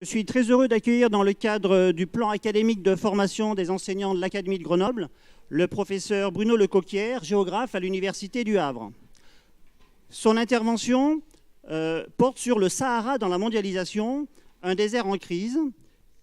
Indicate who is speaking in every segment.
Speaker 1: Je suis très heureux d'accueillir dans le cadre du plan académique de formation des enseignants de l'Académie de Grenoble le professeur Bruno Lecoquière, géographe à l'Université du Havre. Son intervention porte sur le Sahara dans la mondialisation, un désert en crise,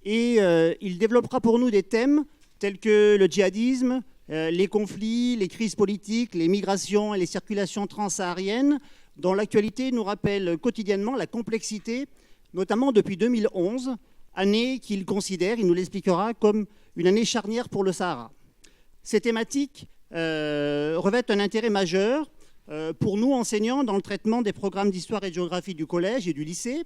Speaker 1: et il développera pour nous des thèmes tels que le djihadisme, les conflits, les crises politiques, les migrations et les circulations transsahariennes, dont l'actualité nous rappelle quotidiennement la complexité, notamment depuis 2011, année qu'il considère, il nous l'expliquera, comme une année charnière pour le Sahara. Ces thématiques revêtent un intérêt majeur pour nous, enseignants, dans le traitement des programmes d'histoire et de géographie du collège et du lycée,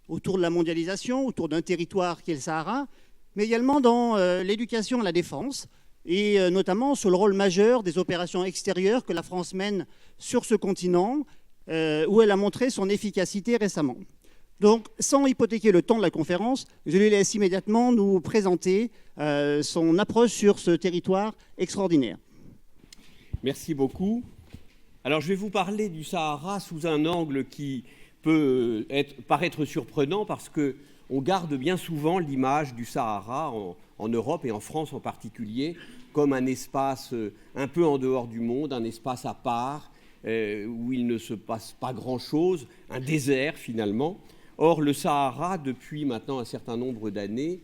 Speaker 1: autour de la mondialisation, autour d'un territoire qui est le Sahara, mais également dans l'éducation à la défense, et notamment sur le rôle majeur des opérations extérieures que la France mène sur ce continent, où elle a montré son efficacité récemment. Donc, sans hypothéquer le temps de la conférence, je lui laisse immédiatement nous présenter son approche sur ce territoire extraordinaire.
Speaker 2: Merci beaucoup. Alors, je vais vous parler du Sahara sous un angle qui peut paraître surprenant parce qu'on garde bien souvent l'image du Sahara en Europe et en France en particulier comme un espace un peu en dehors du monde, un espace à part où il ne se passe pas grand-chose, un désert finalement. Or, le Sahara, depuis maintenant un certain nombre d'années,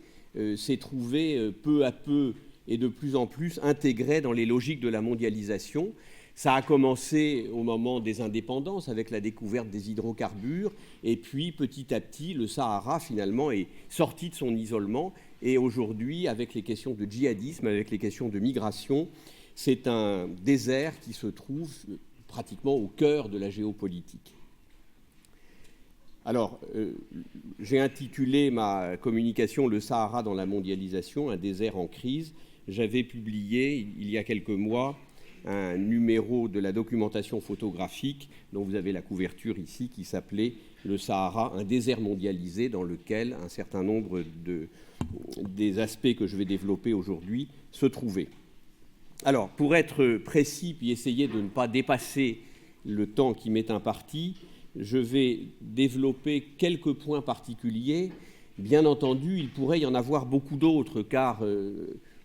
Speaker 2: s'est trouvé peu à peu et de plus en plus intégré dans les logiques de la mondialisation. Ça a commencé au moment des indépendances avec la découverte des hydrocarbures et puis petit à petit le Sahara finalement est sorti de son isolement et aujourd'hui avec les questions de djihadisme, avec les questions de migration, c'est un désert qui se trouve pratiquement au cœur de la géopolitique. Alors, j'ai intitulé ma communication « Le Sahara dans la mondialisation, un désert en crise ». J'avais publié il y a quelques mois un numéro de la documentation photographique dont vous avez la couverture ici qui s'appelait « Le Sahara, un désert mondialisé » dans lequel un certain nombre des aspects que je vais développer aujourd'hui se trouvaient. Alors, pour être précis puis essayer de ne pas dépasser le temps qui m'est imparti, je vais développer quelques points particuliers. Bien entendu, il pourrait y en avoir beaucoup d'autres, car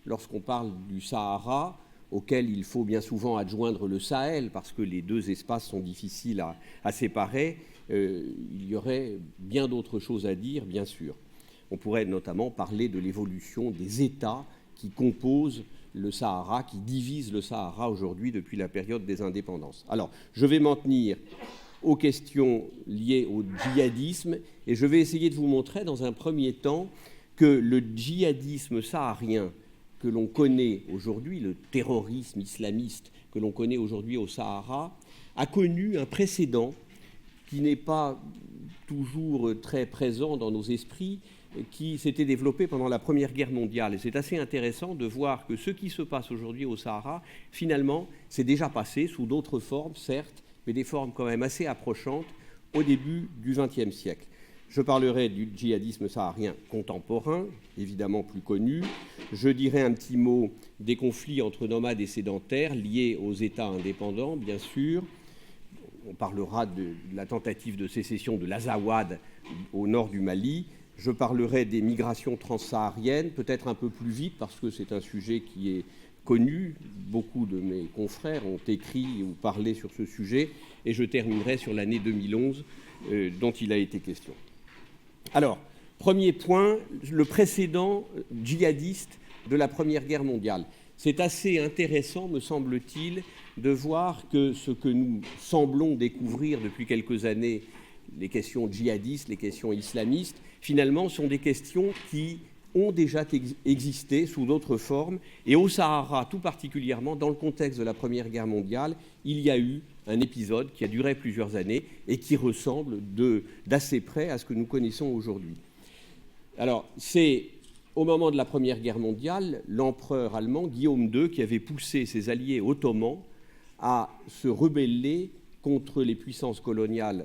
Speaker 2: lorsqu'on parle du Sahara, auquel il faut bien souvent adjoindre le Sahel, parce que les deux espaces sont difficiles à séparer, il y aurait bien d'autres choses à dire, bien sûr. On pourrait notamment parler de l'évolution des États qui composent le Sahara, qui divisent le Sahara aujourd'hui depuis la période des indépendances. Alors, je vais m'en tenir aux questions liées au djihadisme et je vais essayer de vous montrer dans un premier temps que le djihadisme saharien que l'on connaît aujourd'hui, le terrorisme islamiste que l'on connaît aujourd'hui au Sahara, a connu un précédent qui n'est pas toujours très présent dans nos esprits, qui s'était développé pendant la Première Guerre mondiale. Et c'est assez intéressant de voir que ce qui se passe aujourd'hui au Sahara, finalement, s'est déjà passé sous d'autres formes, certes, mais des formes quand même assez approchantes au début du XXe siècle. Je parlerai du djihadisme saharien contemporain, évidemment plus connu. Je dirai un petit mot des conflits entre nomades et sédentaires liés aux États indépendants, bien sûr. On parlera de la tentative de sécession de l'Azawad au nord du Mali. Je parlerai des migrations transsahariennes, peut-être un peu plus vite parce que c'est un sujet qui est connu. Beaucoup de mes confrères ont écrit ou parlé sur ce sujet et je terminerai sur l'année 2011 dont il a été question. Alors, premier point, le précédent djihadiste de la Première Guerre mondiale. C'est assez intéressant, me semble-t-il, de voir que ce que nous semblons découvrir depuis quelques années, les questions djihadistes, les questions islamistes, finalement sont des questions qui ont déjà existé sous d'autres formes. Et au Sahara, tout particulièrement, dans le contexte de la Première Guerre mondiale, il y a eu un épisode qui a duré plusieurs années et qui ressemble d'assez près à ce que nous connaissons aujourd'hui. Alors, c'est au moment de la Première Guerre mondiale, l'empereur allemand Guillaume II qui avait poussé ses alliés ottomans à se rebeller contre les puissances coloniales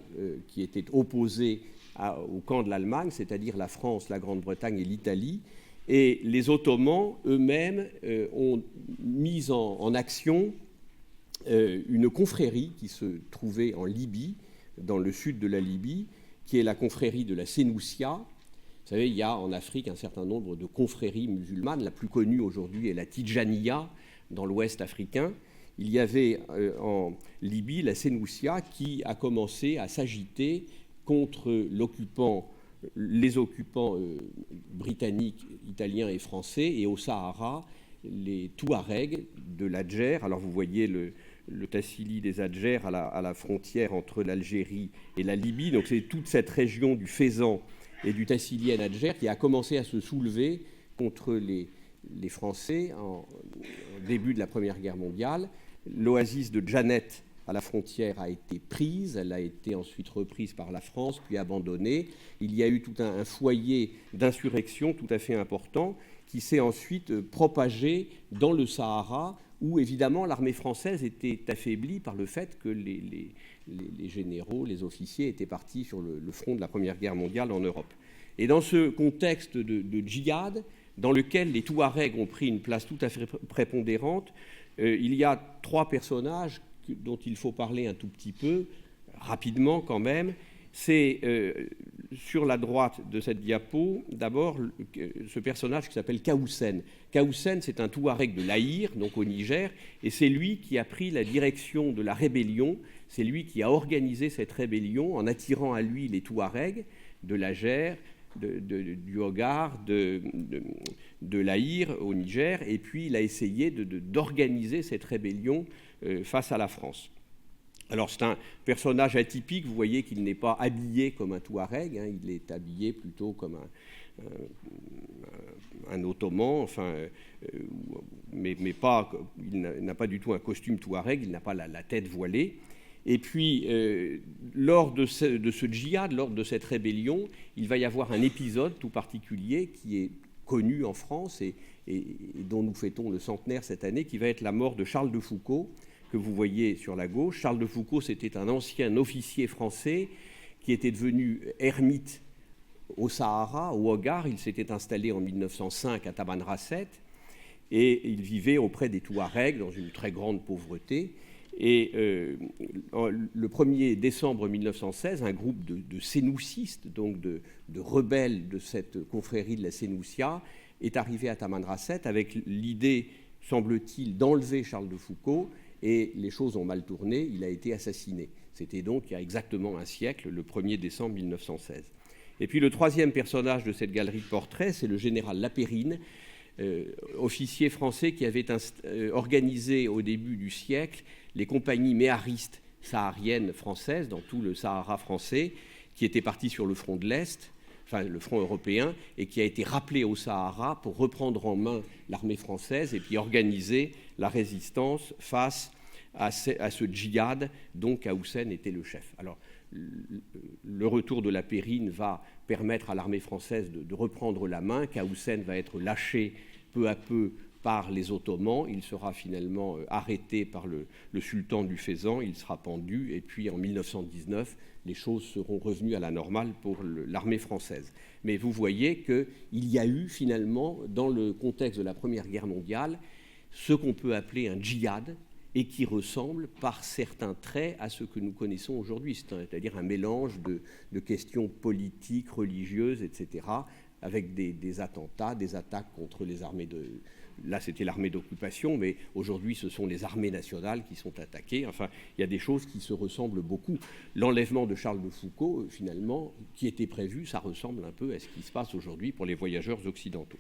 Speaker 2: qui étaient opposées au camp de l'Allemagne, c'est-à-dire la France, la Grande-Bretagne et l'Italie. Et les Ottomans eux-mêmes ont mis en action une confrérie qui se trouvait en Libye, dans le sud de la Libye, qui est la confrérie de la Sénoussia. Vous savez, il y a en Afrique un certain nombre de confréries musulmanes. La plus connue aujourd'hui est la Tidjaniya, dans l'ouest africain. Il y avait en Libye la Sénoussia qui a commencé à s'agiter contre les occupants britanniques, italiens et français, et au Sahara, les Touaregs de l'Adjer. Alors vous voyez le Tassili des Adjer à la frontière entre l'Algérie et la Libye. Donc c'est toute cette région du Fezzan et du Tassili en Adjer qui a commencé à se soulever contre les Français en début de la Première Guerre mondiale. L'oasis de Djanet à la frontière a été prise, elle a été ensuite reprise par la France, puis abandonnée. Il y a eu tout un foyer d'insurrection tout à fait important qui s'est ensuite propagé dans le Sahara, où évidemment l'armée française était affaiblie par le fait que les généraux, les officiers étaient partis sur le front de la Première Guerre mondiale en Europe. Et dans ce contexte de djihad, dans lequel les Touaregs ont pris une place tout à fait prépondérante, il y a trois personnages dont il faut parler un tout petit peu, rapidement quand même. C'est sur la droite de cette diapo, d'abord, ce personnage qui s'appelle Kaoussen. Kaoussen, c'est un Touareg de l'Aïr, donc au Niger, et c'est lui qui a pris la direction de la rébellion. C'est lui qui a organisé cette rébellion en attirant à lui les Touaregs de l'Ager, du Hogar, de l'Aïr au Niger, et puis il a essayé d'organiser cette rébellion face à la France. Alors c'est un personnage atypique, vous voyez qu'il n'est pas habillé comme un Touareg, hein, il est habillé plutôt comme un Ottoman, enfin, mais pas, il n'a pas du tout un costume Touareg, il n'a pas la tête voilée. Et puis, lors de ce djihad, lors de cette rébellion, il va y avoir un épisode tout particulier qui est connu en France et dont nous fêtons le centenaire cette année, qui va être la mort de Charles de Foucauld, que vous voyez sur la gauche. Charles de Foucauld, c'était un ancien officier français qui était devenu ermite au Sahara, au Hogar. Il s'était installé en 1905 à Tamanrasset et il vivait auprès des Touaregs dans une très grande pauvreté. Et le 1er décembre 1916, un groupe de sénoussistes, donc de rebelles de cette confrérie de la Sénoussia, est arrivé à Tamanrasset avec l'idée, semble-t-il, d'enlever Charles de Foucauld, et les choses ont mal tourné, il a été assassiné. C'était donc il y a exactement un siècle, le 1er décembre 1916. Et puis le troisième personnage de cette galerie de portraits, c'est le général Lapérine, officier français qui avait organisé au début du siècle les compagnies méharistes sahariennes françaises dans tout le Sahara français, qui étaient parties sur le front de l'Est, enfin le front européen, et qui a été rappelé au Sahara pour reprendre en main l'armée française et puis organiser la résistance face à ce djihad dont Kaoussen était le chef. Alors, le retour de Lapérine va permettre à l'armée française de reprendre la main. Kaoussen va être lâché peu à peu par les Ottomans. Il sera finalement arrêté par le sultan du Fezzan, il sera pendu, et puis en 1919, les choses seront revenues à la normale pour l'armée française. Mais vous voyez qu'il y a eu finalement, dans le contexte de la Première Guerre mondiale, ce qu'on peut appeler un djihad, et qui ressemble par certains traits à ce que nous connaissons aujourd'hui, c'est-à-dire un mélange de questions politiques, religieuses, etc., avec des attentats, des attaques contre les armées Là, c'était l'armée d'occupation, mais aujourd'hui, ce sont les armées nationales qui sont attaquées. Enfin, il y a des choses qui se ressemblent beaucoup. L'enlèvement de Charles de Foucauld, finalement, qui était prévu, ça ressemble un peu à ce qui se passe aujourd'hui pour les voyageurs occidentaux.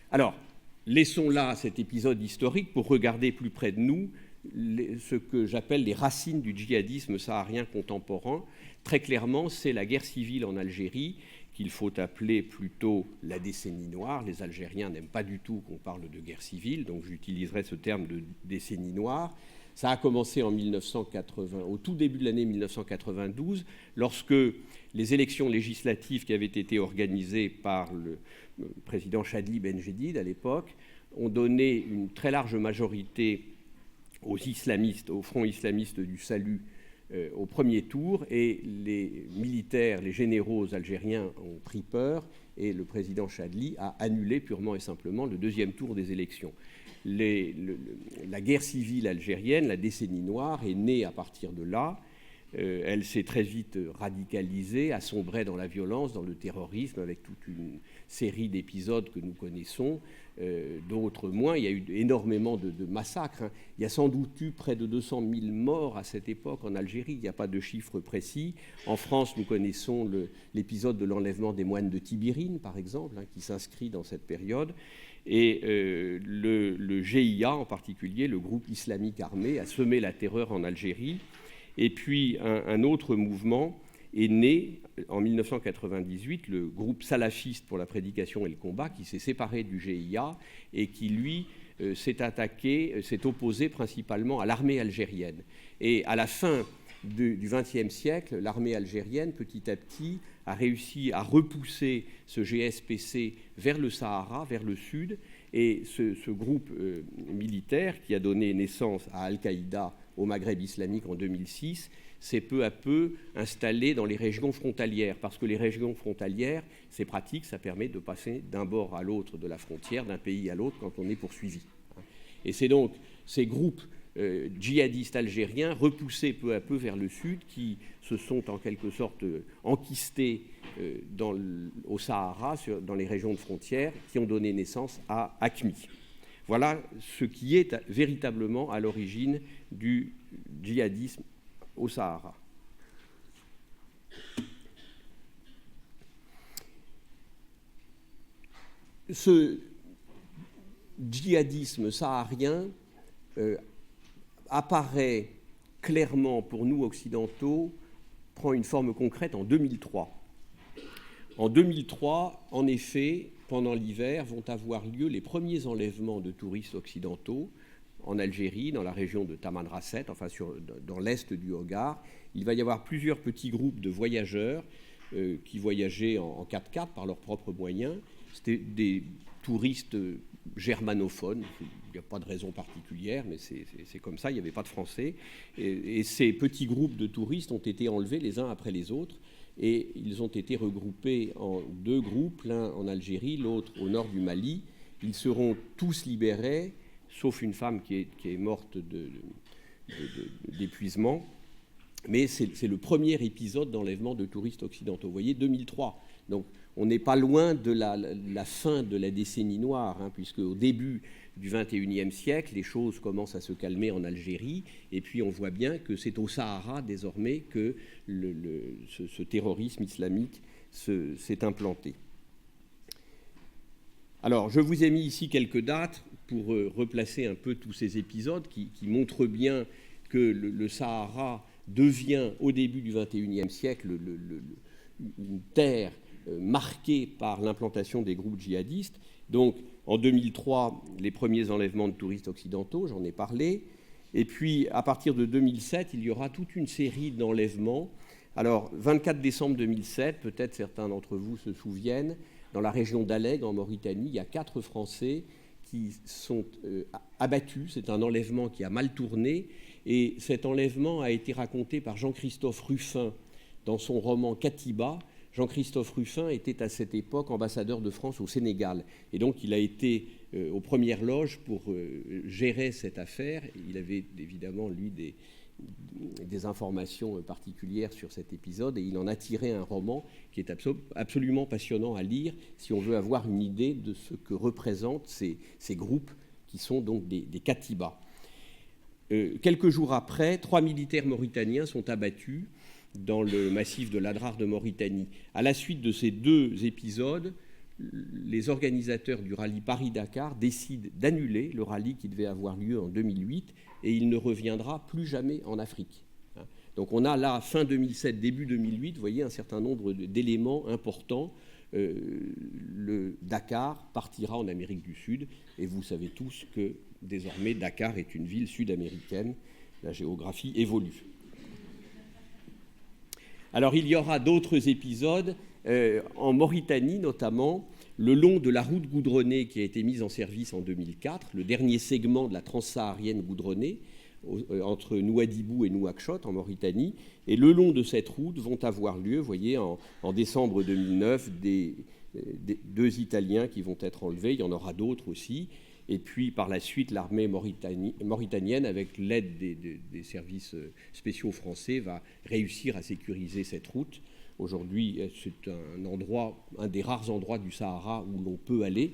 Speaker 2: Alors, laissons là cet épisode historique pour regarder plus près de nous ce que j'appelle les racines du djihadisme saharien contemporain. Très clairement, c'est la guerre civile en Algérie, qu'il faut appeler plutôt la décennie noire. Les Algériens n'aiment pas du tout qu'on parle de guerre civile, donc j'utiliserai ce terme de décennie noire. Ça a commencé en 1980, au tout début de l'année 1992, lorsque les élections législatives qui avaient été organisées par le président Chadli Benjedid à l'époque ont donné une très large majorité aux islamistes, au Front islamiste du Salut, au premier tour, et les militaires, les généraux algériens ont pris peur et le président Chadli a annulé purement et simplement le deuxième tour des élections. La guerre civile algérienne, la décennie noire, est née à partir de là. Elle s'est très vite radicalisée, assombrée dans la violence, dans le terrorisme, avec toute une série d'épisodes que nous connaissons, d'autres moins. Il y a eu énormément de massacres. Hein. Il y a sans doute eu près de 200 000 morts à cette époque en Algérie. Il n'y a pas de chiffre précis. En France, nous connaissons l'épisode de l'enlèvement des moines de Tibirine, par exemple, hein, qui s'inscrit dans cette période. Et le GIA, en particulier, le groupe islamique armé, a semé la terreur en Algérie. Et puis, un autre mouvement est né en 1998, le groupe salafiste pour la prédication et le combat, qui s'est séparé du GIA et qui, lui, s'est opposé principalement à l'armée algérienne. Et à la fin du XXe siècle, l'armée algérienne, petit à petit, a réussi à repousser ce GSPC vers le Sahara, vers le sud, et ce groupe militaire qui a donné naissance à Al-Qaïda au Maghreb islamique en 2006, s'est peu à peu installé dans les régions frontalières, parce que les régions frontalières, c'est pratique, ça permet de passer d'un bord à l'autre de la frontière, d'un pays à l'autre, quand on est poursuivi. Et c'est donc ces groupes djihadistes algériens, repoussés peu à peu vers le sud, qui se sont en quelque sorte enquistés au Sahara, dans les régions de frontières, qui ont donné naissance à AQMI. Voilà ce qui est véritablement à l'origine du djihadisme au Sahara. Ce djihadisme saharien apparaît clairement pour nous occidentaux, prend une forme concrète en 2003. En 2003, en effet, pendant l'hiver, vont avoir lieu les premiers enlèvements de touristes occidentaux en Algérie, dans la région de Tamanrasset, enfin dans l'est du Hogar. Il va y avoir plusieurs petits groupes de voyageurs qui voyageaient en 4x4 par leurs propres moyens. C'était des touristes germanophones. Il n'y a pas de raison particulière, mais c'est comme ça, il n'y avait pas de Français. Et ces petits groupes de touristes ont été enlevés les uns après les autres. Et ils ont été regroupés en deux groupes, l'un en Algérie, l'autre au nord du Mali. Ils seront tous libérés, sauf une femme qui est morte d'épuisement. Mais c'est le premier épisode d'enlèvement de touristes occidentaux. Vous voyez, 2003. Donc on n'est pas loin de la fin de la décennie noire, hein, puisque au début du XXIe siècle, les choses commencent à se calmer en Algérie, et puis on voit bien que c'est au Sahara désormais que ce terrorisme islamique s'est implanté. Alors, je vous ai mis ici quelques dates pour replacer un peu tous ces épisodes qui montrent bien que le Sahara devient, au début du XXIe siècle, une terre marquée par l'implantation des groupes djihadistes. Donc, en 2003, les premiers enlèvements de touristes occidentaux, j'en ai parlé. Et puis, à partir de 2007, il y aura toute une série d'enlèvements. Alors, 24 décembre 2007, peut-être certains d'entre vous se souviennent, dans la région d'Alleg, en Mauritanie, il y a 4 Français qui sont abattus. C'est un enlèvement qui a mal tourné. Et cet enlèvement a été raconté par Jean-Christophe Ruffin dans son roman « Katiba ». Jean-Christophe Ruffin était à cette époque ambassadeur de France au Sénégal. Et donc, il a été aux premières loges pour gérer cette affaire. Il avait évidemment, lui, des informations particulières sur cet épisode. Et il en a tiré un roman qui est absolument passionnant à lire si on veut avoir une idée de ce que représentent ces groupes qui sont donc des katibas. Quelques jours après, 3 militaires mauritaniens sont abattus dans le massif de l'Adrar de Mauritanie. À la suite de ces 2 épisodes, les organisateurs du rallye Paris-Dakar décident d'annuler le rallye qui devait avoir lieu en 2008 et il ne reviendra plus jamais en Afrique. Donc on a là, fin 2007, début 2008, vous voyez un certain nombre d'éléments importants. Le Dakar partira en Amérique du Sud et vous savez tous que désormais Dakar est une ville sud-américaine. La géographie évolue. Alors, il y aura d'autres épisodes, en Mauritanie notamment, le long de la route goudronnée qui a été mise en service en 2004, le dernier segment de la transsaharienne goudronnée, entre Nouadhibou et Nouakchott, en Mauritanie. Et le long de cette route vont avoir lieu, vous voyez, en décembre 2009, 2 Italiens qui vont être enlevés, il y en aura d'autres aussi. et puis par la suite l'armée mauritanienne, avec l'aide des services spéciaux français, va réussir à sécuriser cette route. Aujourd'hui, c'est un des rares endroits du Sahara où l'on peut aller.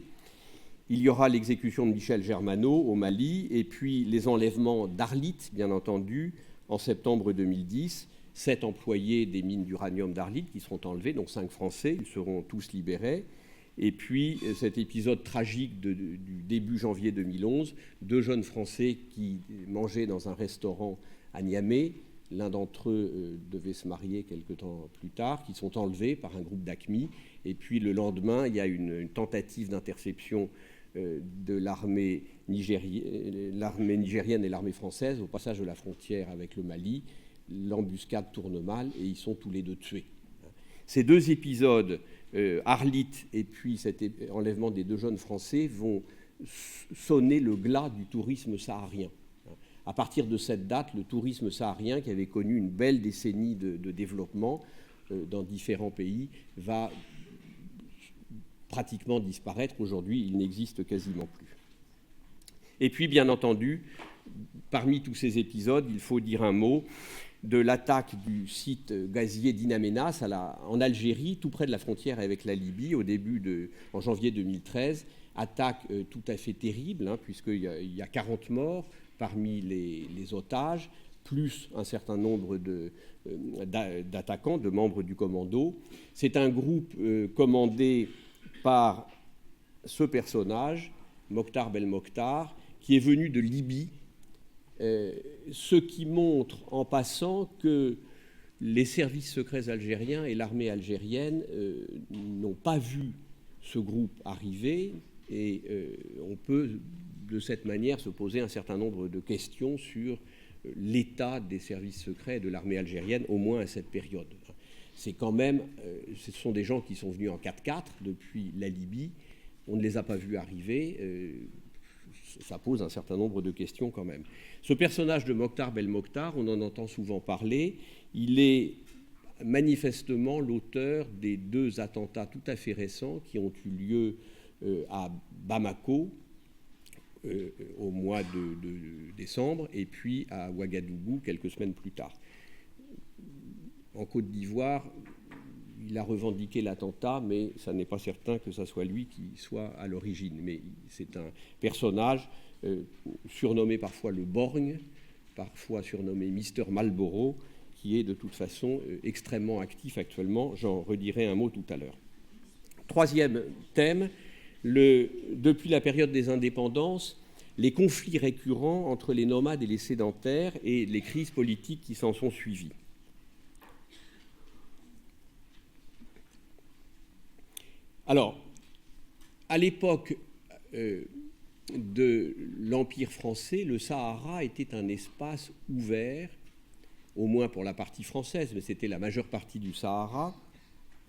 Speaker 2: Il y aura l'exécution de Michel Germano au Mali, et puis les enlèvements d'Arlit, bien entendu, en septembre 2010. 7 employés des mines d'uranium d'Arlit qui seront enlevés, donc 5 Français, ils seront tous libérés. Et puis cet épisode tragique du début janvier 2011, 2 jeunes Français qui mangeaient dans un restaurant à Niamey. L'un d'entre eux devait se marier quelque temps plus tard, qui sont enlevés par un groupe d'AQMI. Et puis le lendemain, il y a une tentative d'interception de l'armée nigérienne et l'armée française au passage de la frontière avec le Mali. L'embuscade tourne mal et ils sont tous les deux tués. Ces 2 épisodes, Arlit et puis cet enlèvement des 2 jeunes Français, vont sonner le glas du tourisme saharien. À partir de cette date, le tourisme saharien, qui avait connu une belle décennie de développement dans différents pays, va pratiquement disparaître. Aujourd'hui, il n'existe quasiment plus. Et puis, bien entendu, parmi tous ces épisodes, il faut dire un mot de l'attaque du site gazier d'In Amenas en Algérie, tout près de la frontière avec la Libye, en janvier 2013. Attaque tout à fait terrible, puisqu'il y a 40 morts parmi les otages, plus un certain nombre d'attaquants, de membres du commando. C'est un groupe commandé par ce personnage, Mokhtar Belmokhtar, qui est venu de Libye, ce qui montre en passant que les services secrets algériens et l'armée algérienne n'ont pas vu ce groupe arriver, et on peut de cette manière se poser un certain nombre de questions sur l'état des services secrets de l'armée algérienne, au moins à cette période. C'est quand même, ce sont des gens qui sont venus en 4x4 depuis la Libye, on ne les a pas vus arriver, ça pose un certain nombre de questions quand même. Ce personnage de Mokhtar Belmokhtar, on en entend souvent parler, il est manifestement l'auteur des 2 attentats tout à fait récents qui ont eu lieu à Bamako au mois de décembre, et puis à Ouagadougou quelques semaines plus tard. En Côte d'Ivoire, il a revendiqué l'attentat, mais ça n'est pas certain que ce soit lui qui soit à l'origine. Mais c'est un personnage surnommé parfois le Borgne, parfois surnommé Mister Marlboro, qui est de toute façon extrêmement actif actuellement. J'en redirai un mot tout à l'heure. 3e thème, depuis la période des indépendances, les conflits récurrents entre les nomades et les sédentaires et les crises politiques qui s'en sont suivies. Alors, à l'époque de l'Empire français, le Sahara était un espace ouvert, au moins pour la partie française, mais c'était la majeure partie du Sahara,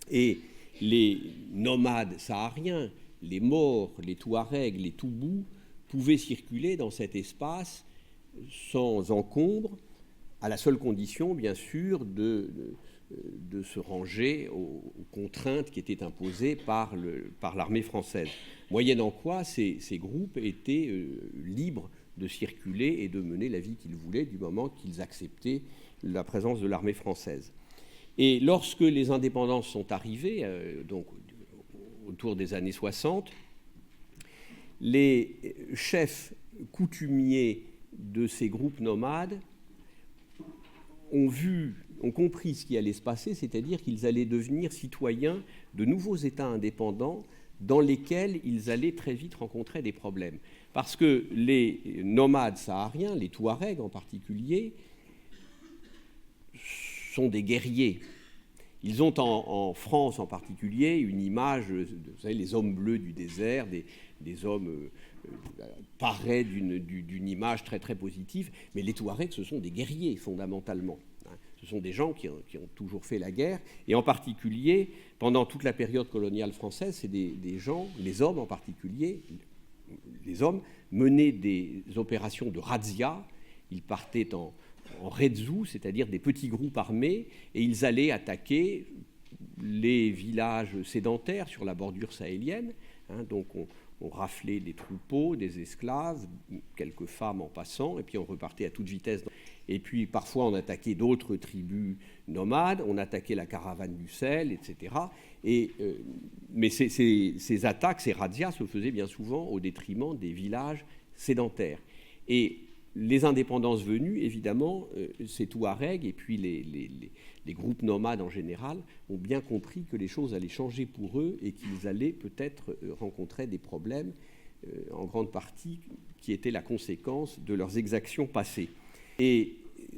Speaker 2: et les nomades sahariens, les Maures, les Touaregs, les Toubous, pouvaient circuler dans cet espace sans encombre, à la seule condition, bien sûr, de se ranger aux contraintes qui étaient imposées par l'armée française. Moyennant quoi, ces groupes étaient libres de circuler et de mener la vie qu'ils voulaient du moment qu'ils acceptaient la présence de l'armée française. Et lorsque les indépendances sont arrivées, donc autour des années 60, les chefs coutumiers de ces groupes nomades ont compris ce qui allait se passer, c'est-à-dire qu'ils allaient devenir citoyens de nouveaux États indépendants dans lesquels ils allaient très vite rencontrer des problèmes. Parce que les nomades sahariens, les Touaregs en particulier, sont des guerriers. Ils ont en France en particulier une image, vous savez, les hommes bleus du désert, des hommes parés d'une image très très positive, mais les Touaregs, ce sont des guerriers fondamentalement. Ce sont des gens qui ont toujours fait la guerre, et en particulier, pendant toute la période coloniale française, c'est des gens, les hommes en particulier, les hommes menaient des opérations de razzia. Ils partaient en redzu, c'est-à-dire des petits groupes armés, et ils allaient attaquer les villages sédentaires sur la bordure sahélienne. Donc on raflait des troupeaux, des esclaves, quelques femmes en passant, et puis on repartait à toute vitesse. Et puis parfois on attaquait d'autres tribus nomades, on attaquait la caravane du sel, etc. Mais ces attaques, ces razzias se faisaient bien souvent au détriment des villages sédentaires. Et les indépendances venues, évidemment, ces Touaregs et puis les groupes nomades en général ont bien compris que les choses allaient changer pour eux et qu'ils allaient peut-être rencontrer des problèmes, en grande partie, qui étaient la conséquence de leurs exactions passées. Et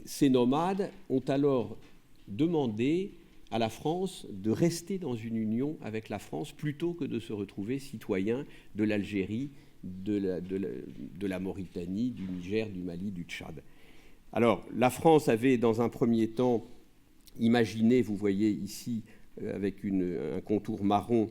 Speaker 2: ces nomades ont alors demandé à la France de rester dans une union avec la France plutôt que de se retrouver citoyens de l'Algérie, de la Mauritanie, du Niger, du Mali, du Tchad. Alors, la France avait, dans un premier temps, imaginé, vous voyez ici, avec un contour marron,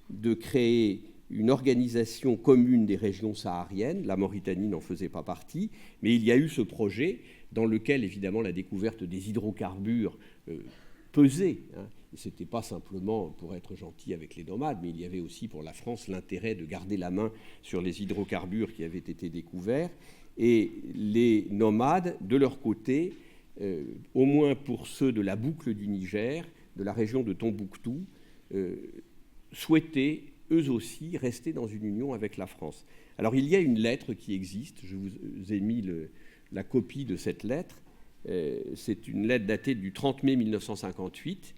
Speaker 2: de créer une organisation commune des régions sahariennes. La Mauritanie n'en faisait pas partie, mais il y a eu ce projet dans lequel, évidemment, la découverte des hydrocarbures pesait. Ce n'était pas simplement pour être gentil avec les nomades, mais il y avait aussi pour la France l'intérêt de garder la main sur les hydrocarbures qui avaient été découverts. Et les nomades, de leur côté, au moins pour ceux de la boucle du Niger, de la région de Tombouctou, souhaitaient eux aussi rester dans une union avec la France. Alors il y a une lettre qui existe, je vous ai mis la copie de cette lettre, c'est une lettre datée du 30 mai 1958,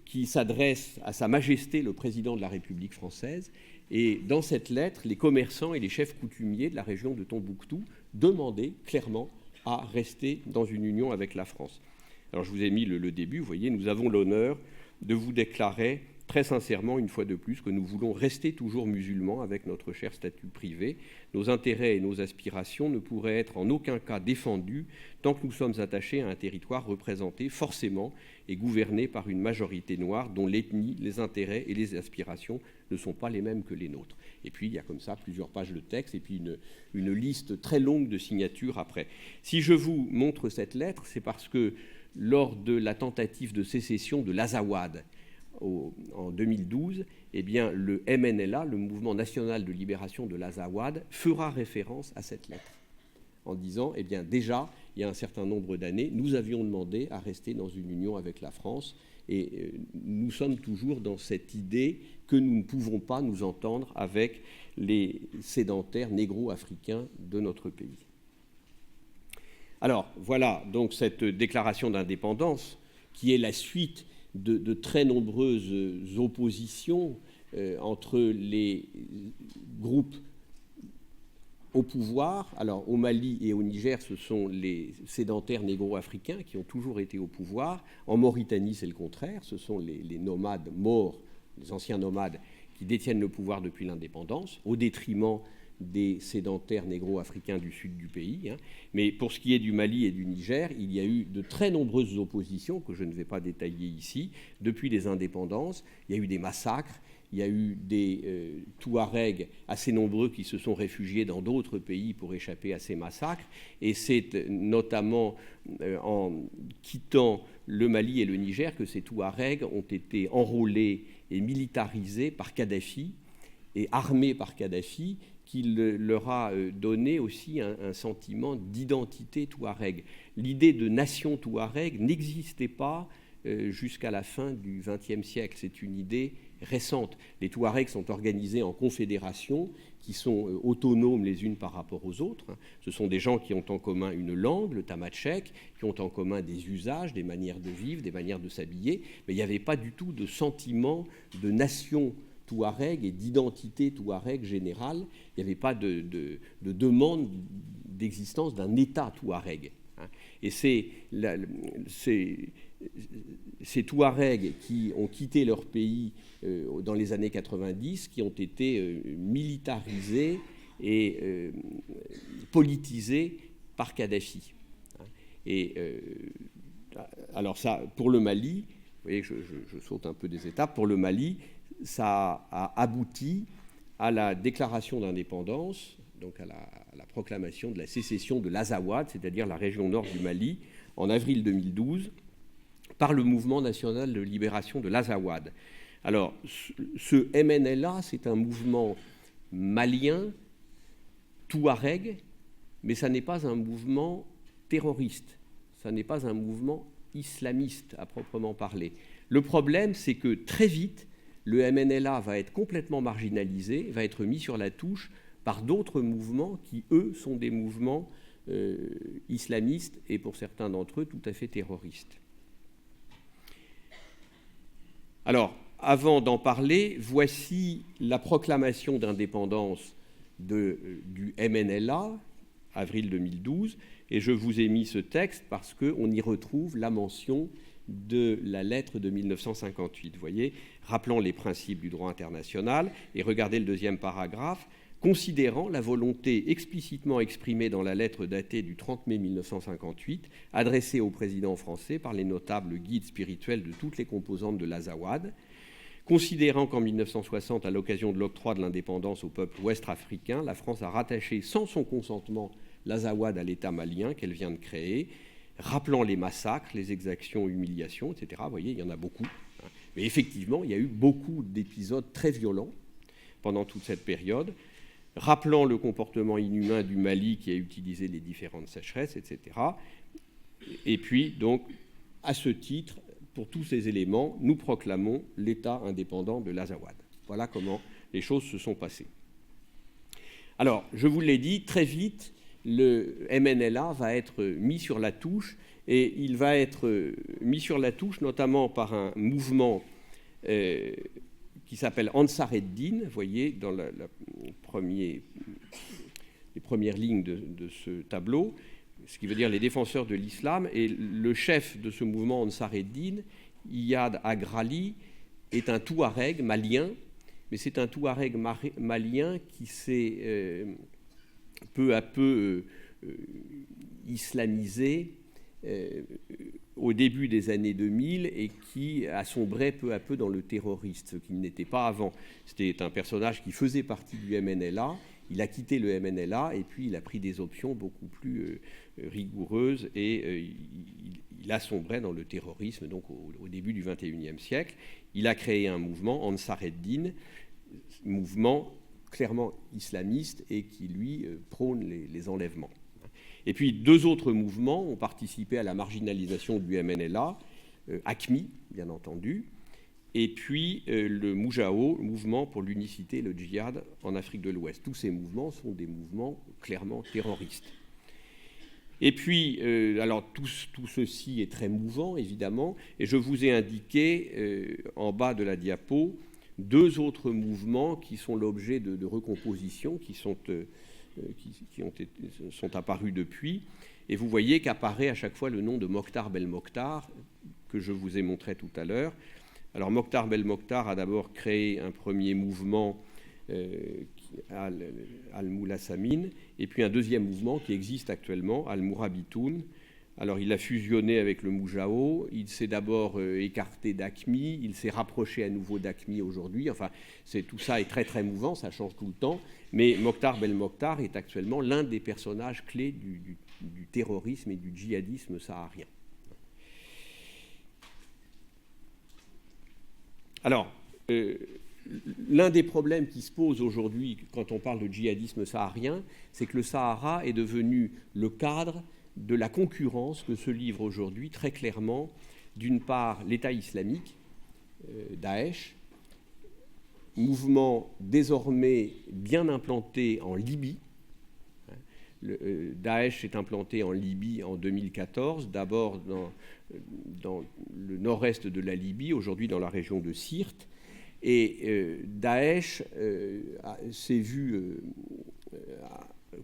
Speaker 2: qui s'adresse à Sa Majesté le Président de la République française. Et dans cette lettre, les commerçants et les chefs coutumiers de la région de Tombouctou demandaient clairement à rester dans une union avec la France. Alors je vous ai mis le début, vous voyez, nous avons l'honneur de vous déclarer très sincèrement, une fois de plus, que nous voulons rester toujours musulmans avec notre cher statut privé. Nos intérêts et nos aspirations ne pourraient être en aucun cas défendus tant que nous sommes attachés à un territoire représenté forcément et gouverné par une majorité noire dont l'ethnie, les intérêts et les aspirations ne sont pas les mêmes que les nôtres. Et puis, il y a comme ça plusieurs pages de texte et puis une liste très longue de signatures après. Si je vous montre cette lettre, c'est parce que lors de la tentative de sécession de l'Azawad, en 2012, eh bien, le MNLA, le Mouvement national de libération de l'Azawad, fera référence à cette lettre en disant, eh bien, déjà, il y a un certain nombre d'années, nous avions demandé à rester dans une union avec la France et nous sommes toujours dans cette idée que nous ne pouvons pas nous entendre avec les sédentaires négro-africains de notre pays. Alors, voilà donc cette déclaration d'indépendance qui est la suite de très nombreuses oppositions entre les groupes au pouvoir. Alors, au Mali et au Niger, ce sont les sédentaires négro-africains qui ont toujours été au pouvoir. En Mauritanie, c'est le contraire. Ce sont les nomades morts, les anciens nomades, qui détiennent le pouvoir depuis l'indépendance, au détriment des sédentaires négro-africains du sud du pays. Mais pour ce qui est du Mali et du Niger, il y a eu de très nombreuses oppositions, que je ne vais pas détailler ici, depuis les indépendances. Il y a eu des massacres, il y a eu des Touaregs assez nombreux qui se sont réfugiés dans d'autres pays pour échapper à ces massacres. Et c'est notamment en quittant le Mali et le Niger que ces Touaregs ont été enrôlés et militarisés par Kadhafi et armés par Kadhafi, qui leur a donné aussi un sentiment d'identité touareg. L'idée de nation touareg n'existait pas jusqu'à la fin du XXe siècle. C'est une idée récente. Les Touaregs sont organisés en confédérations qui sont autonomes les unes par rapport aux autres. Ce sont des gens qui ont en commun une langue, le tamatchek, qui ont en commun des usages, des manières de vivre, des manières de s'habiller, mais il n'y avait pas du tout de sentiment de nation touareg et d'identité touareg générale. Il n'y avait pas de demande d'existence d'un État touareg. Et c'est ces Touaregs qui ont quitté leur pays dans les années 90, qui ont été militarisés et politisés par Kadhafi. Et alors ça, pour le Mali, vous voyez que je saute un peu des étapes, pour le Mali, ça a abouti à la déclaration d'indépendance, donc à la proclamation de la sécession de l'Azawad, c'est-à-dire la région nord du Mali, en avril 2012, par le Mouvement national de libération de l'Azawad. Alors, ce MNLA, c'est un mouvement malien, touareg, mais ça n'est pas un mouvement terroriste, ça n'est pas un mouvement islamiste à proprement parler. Le problème, c'est que très vite, le MNLA va être complètement marginalisé, va être mis sur la touche par d'autres mouvements qui, eux, sont des mouvements islamistes et pour certains d'entre eux tout à fait terroristes. Alors, avant d'en parler, voici la proclamation d'indépendance du MNLA, avril 2012, et je vous ai mis ce texte parce qu'on y retrouve la mention de la lettre de 1958, vous voyez, rappelant les principes du droit international, et regardez le deuxième paragraphe, considérant la volonté explicitement exprimée dans la lettre datée du 30 mai 1958, adressée au président français par les notables guides spirituels de toutes les composantes de l'Azawad, considérant qu'en 1960, à l'occasion de l'octroi de l'indépendance au peuple ouest-africain, la France a rattaché sans son consentement l'Azawad à l'État malien qu'elle vient de créer, rappelant les massacres, les exactions, humiliations, etc. Vous voyez, il y en a beaucoup. Mais effectivement, il y a eu beaucoup d'épisodes très violents pendant toute cette période, rappelant le comportement inhumain du Mali qui a utilisé les différentes sécheresses, etc. Et puis, donc, à ce titre, pour tous ces éléments, nous proclamons l'État indépendant de l'Azawad. Voilà comment les choses se sont passées. Alors, je vous l'ai dit, très vite, le MNLA va être mis sur la touche, et il va être mis sur la touche notamment par un mouvement qui s'appelle Ansar ed-Din, vous voyez, dans les premières lignes de ce tableau, ce qui veut dire les défenseurs de l'islam, et le chef de ce mouvement Ansar ed-Din, Iyad Agrali, est un Touareg malien, mais c'est un Touareg malien qui s'est peu à peu islamisé au début des années 2000 et qui a sombré peu à peu dans le terroriste, ce qu'il n'était pas avant. C'était un personnage qui faisait partie du MNLA, il a quitté le MNLA et puis il a pris des options beaucoup plus rigoureuses et il a sombré dans le terrorisme donc au début du XXIe siècle. Il a créé un mouvement, Ansar ed-Din, mouvement clairement islamiste et qui, lui, prône les enlèvements. Et puis, deux autres mouvements ont participé à la marginalisation du MNLA, ACMI, bien entendu, et puis le Moujao, Mouvement pour l'unicité et le djihad en Afrique de l'Ouest. Tous ces mouvements sont des mouvements clairement terroristes. Et puis, alors tout ceci est très mouvant, évidemment, et je vous ai indiqué en bas de la diapo deux autres mouvements qui sont l'objet de recompositions qui sont apparus depuis. Et vous voyez qu'apparaît à chaque fois le nom de Mokhtar Belmokhtar, que je vous ai montré tout à l'heure. Alors Mokhtar Belmokhtar a d'abord créé un premier mouvement, Al-Moula Samin, et puis un deuxième mouvement qui existe actuellement, Al-Mourabitoun. Alors il a fusionné avec le Moujao, il s'est d'abord écarté d'ACMI, il s'est rapproché à nouveau d'ACMI aujourd'hui. Enfin, tout ça est très très mouvant, ça change tout le temps. Mais Mokhtar Belmokhtar est actuellement l'un des personnages clés du terrorisme et du djihadisme saharien. Alors, l'un des problèmes qui se pose aujourd'hui quand on parle de djihadisme saharien, c'est que le Sahara est devenu le cadre de la concurrence que se livre aujourd'hui très clairement, d'une part, l'État islamique, Daesh, mouvement désormais bien implanté en Libye. Daesh s'est implanté en Libye en 2014, d'abord dans le nord-est de la Libye, aujourd'hui dans la région de Sirte. Et Daesh s'est vu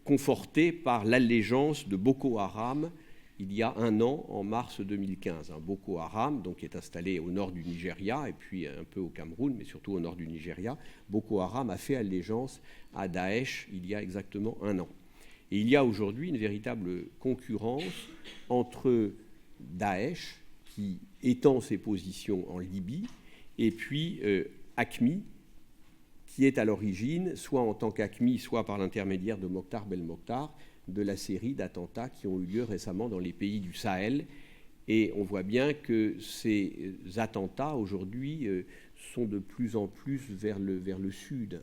Speaker 2: conforté par l'allégeance de Boko Haram il y a un an, en mars 2015. Boko Haram, donc, qui est installé au nord du Nigeria et puis un peu au Cameroun, mais surtout au nord du Nigeria. Boko Haram a fait allégeance à Daesh il y a exactement un an. Et il y a aujourd'hui une véritable concurrence entre Daesh, qui étend ses positions en Libye, et puis ACMI, qui est à l'origine, soit en tant qu'ACMI, soit par l'intermédiaire de Mokhtar Belmokhtar, de la série d'attentats qui ont eu lieu récemment dans les pays du Sahel. Et on voit bien que ces attentats, aujourd'hui, sont de plus en plus vers le sud.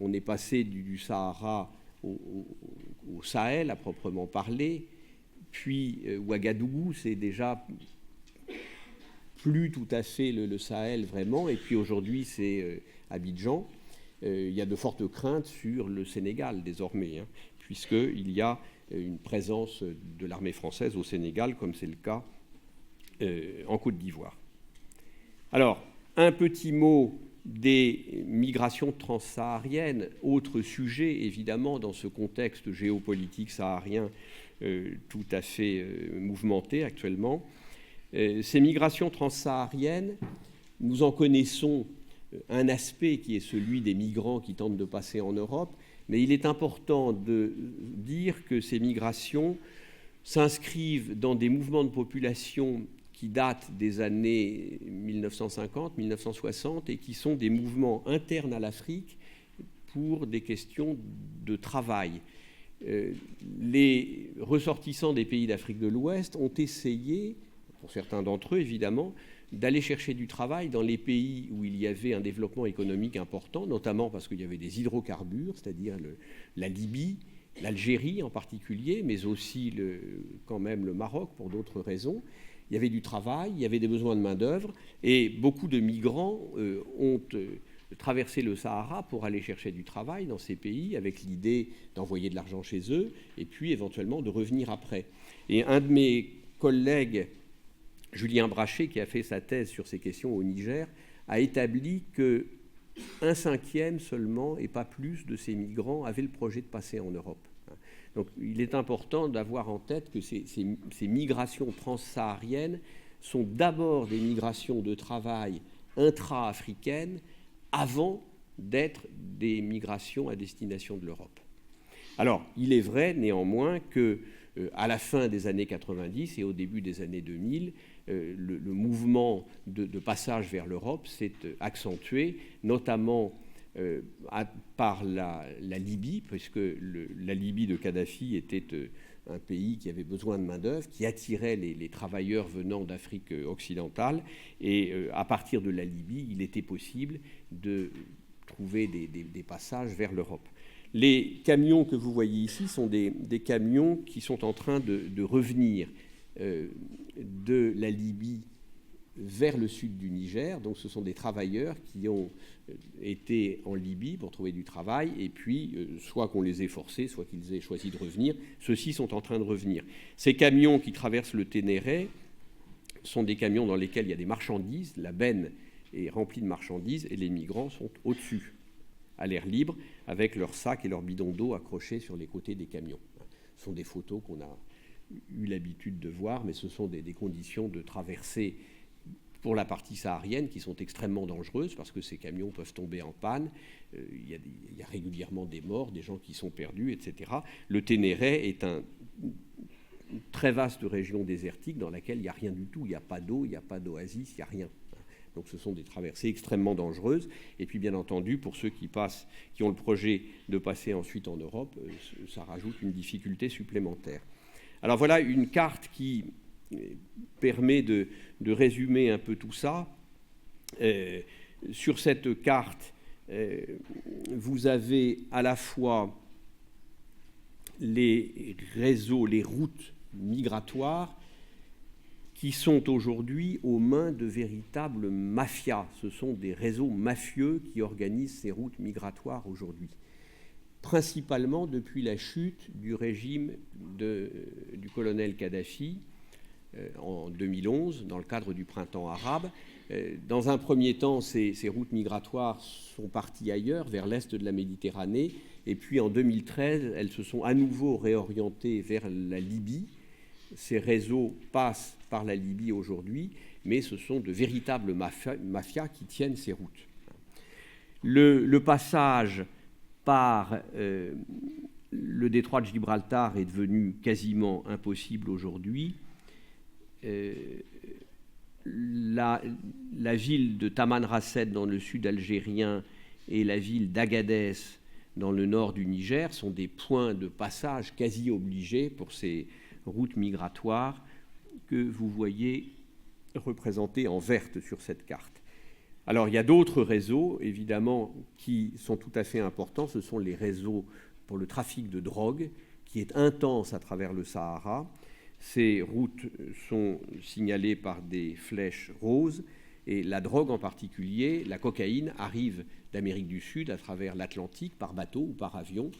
Speaker 2: on est passé du Sahara au Sahel, à proprement parler, puis Ouagadougou, c'est déjà plus tout à fait le Sahel vraiment, et puis aujourd'hui c'est Abidjan. Il y a de fortes craintes sur le Sénégal désormais, hein, puisqu'il y a une présence de l'armée française au Sénégal, comme c'est le cas en Côte d'Ivoire. Alors, un petit mot des migrations transsahariennes, autre sujet évidemment dans ce contexte géopolitique saharien tout à fait mouvementé actuellement. Ces migrations transsahariennes, nous en connaissons un aspect qui est celui des migrants qui tentent de passer en Europe, mais il est important de dire que ces migrations s'inscrivent dans des mouvements de population qui datent des années 1950, 1960 et qui sont des mouvements internes à l'Afrique pour des questions de travail. Les ressortissants des pays d'Afrique de l'Ouest ont essayé, pour certains d'entre eux évidemment, d'aller chercher du travail dans les pays où il y avait un développement économique important, notamment parce qu'il y avait des hydrocarbures, c'est-à-dire la Libye, l'Algérie en particulier, mais aussi quand même le Maroc pour d'autres raisons. Il y avait du travail, il y avait des besoins de main-d'œuvre, et beaucoup de migrants ont traversé le Sahara pour aller chercher du travail dans ces pays, avec l'idée d'envoyer de l'argent chez eux, et puis éventuellement de revenir après. Et un de mes collègues, Julien Brachet, qui a fait sa thèse sur ces questions au Niger, a établi qu'un cinquième seulement, et pas plus, de ces migrants avaient le projet de passer en Europe. Donc il est important d'avoir en tête que ces migrations transsahariennes sont d'abord des migrations de travail intra-africaines avant d'être des migrations à destination de l'Europe. Alors, il est vrai néanmoins qu'à la fin des années 90 et au début des années 2000, le mouvement de passage vers l'Europe s'est accentué, notamment par la Libye, puisque la Libye de Kadhafi était un pays qui avait besoin de main-d'œuvre, qui attirait les travailleurs venant d'Afrique occidentale. Et à partir de la Libye, il était possible de trouver des passages vers l'Europe. Les camions que vous voyez ici sont des camions qui sont en train de revenir de la Libye vers le sud du Niger. Donc ce sont des travailleurs qui ont été en Libye pour trouver du travail, et puis soit qu'on les ait forcés, soit qu'ils aient choisi de revenir. Ceux-ci sont en train de revenir. Ces camions qui traversent le Ténéré sont des camions dans lesquels il y a des marchandises. La benne est remplie de marchandises et les migrants sont au-dessus, à l'air libre, avec leurs sacs et leurs bidons d'eau accrochés sur les côtés des camions. Ce sont des photos qu'on a eu l'habitude de voir, mais ce sont des conditions de traversée pour la partie saharienne qui sont extrêmement dangereuses parce que ces camions peuvent tomber en panne. Il y a régulièrement des morts, des gens qui sont perdus, etc. Le Ténéré est une très vaste région désertique dans laquelle il n'y a rien du tout. Il n'y a pas d'eau, il n'y a pas d'oasis, il n'y a rien. Donc ce sont des traversées extrêmement dangereuses. Et puis bien entendu, pour ceux qui ont le projet de passer ensuite en Europe, ça rajoute une difficulté supplémentaire. Alors voilà une carte qui permet de résumer un peu tout ça. Sur cette carte, vous avez à la fois les réseaux, les routes migratoires qui sont aujourd'hui aux mains de véritables mafias. Ce sont des réseaux mafieux qui organisent ces routes migratoires aujourd'hui, principalement depuis la chute du régime du colonel Kadhafi en 2011, dans le cadre du printemps arabe. Dans un premier temps, ces routes migratoires sont parties ailleurs, vers l'est de la Méditerranée, et puis en 2013, elles se sont à nouveau réorientées vers la Libye. Ces réseaux passent par la Libye aujourd'hui, mais ce sont de véritables mafias qui tiennent ces routes. Le passage par le détroit de Gibraltar est devenu quasiment impossible aujourd'hui. La ville de Tamanrasset dans le sud algérien et la ville d'Agadez dans le nord du Niger sont des points de passage quasi obligés pour ces routes migratoires que vous voyez représentées en verte sur cette carte. Alors, il y a d'autres réseaux, évidemment, qui sont tout à fait importants. Ce sont les réseaux pour le trafic de drogue, qui est intense à travers le Sahara. Ces routes sont signalées par des flèches roses, et la drogue en particulier, la cocaïne, arrive d'Amérique du Sud à travers l'Atlantique, par bateau ou par avion.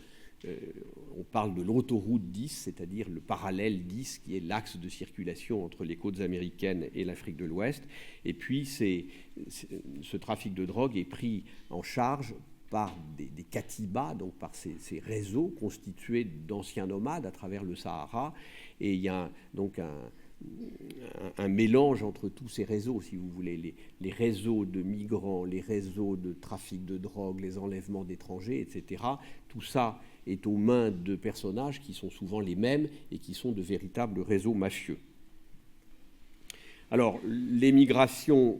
Speaker 2: On parle de l'autoroute 10, c'est-à-dire le parallèle 10, qui est l'axe de circulation entre les côtes américaines et l'Afrique de l'Ouest. Et puis, ce trafic de drogue est pris en charge par des katibas, donc par ces réseaux constitués d'anciens nomades à travers le Sahara. Et il y a donc un mélange entre tous ces réseaux, si vous voulez, les réseaux de migrants, les réseaux de trafic de drogue, les enlèvements d'étrangers, etc. Tout ça est aux mains de personnages qui sont souvent les mêmes et qui sont de véritables réseaux mafieux. Alors, les migrations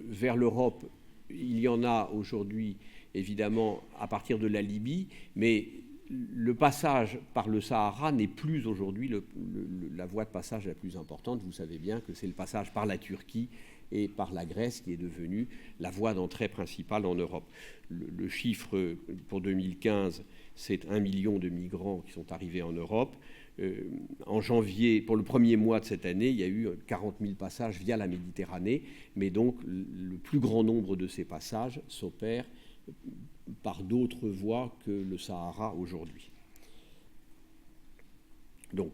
Speaker 2: vers l'Europe, il y en a aujourd'hui, évidemment, à partir de la Libye, mais le passage par le Sahara n'est plus aujourd'hui la voie de passage la plus importante. Vous savez bien que c'est le passage par la Turquie et par la Grèce qui est devenue la voie d'entrée principale en Europe. Le chiffre pour 2015, c'est 1 million de migrants qui sont arrivés en Europe. En janvier, pour le premier mois de cette année, il y a eu 40 000 passages via la Méditerranée, mais donc le plus grand nombre de ces passages s'opèrent par d'autres voies que le Sahara aujourd'hui. Donc,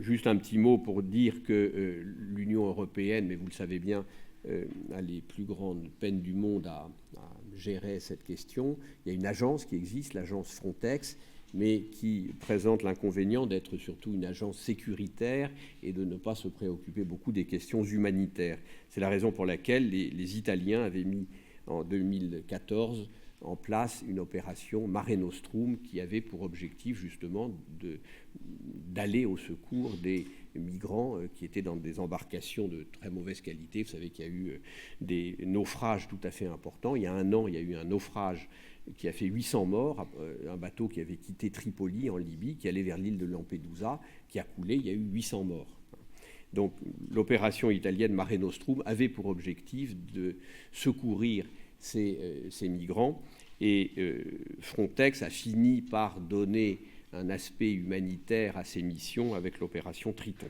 Speaker 2: juste un petit mot pour dire que l'Union européenne, mais vous le savez bien, a les plus grandes peines du monde à gérer cette question. Il y a une agence qui existe, l'agence Frontex, mais qui présente l'inconvénient d'être surtout une agence sécuritaire et de ne pas se préoccuper beaucoup des questions humanitaires. C'est la raison pour laquelle les Italiens avaient mis en 2014 en place une opération Mare Nostrum qui avait pour objectif justement d'aller au secours des migrants qui étaient dans des embarcations de très mauvaise qualité. Vous savez qu'il y a eu des naufrages tout à fait importants. Il y a un an, il y a eu un naufrage qui a fait 800 morts, un bateau qui avait quitté Tripoli en Libye, qui allait vers l'île de Lampedusa, qui a coulé, il y a eu 800 morts. Donc l'opération italienne Mare Nostrum avait pour objectif de secourir ces migrants, et Frontex a fini par donner un aspect humanitaire à ces missions avec l'opération Triton.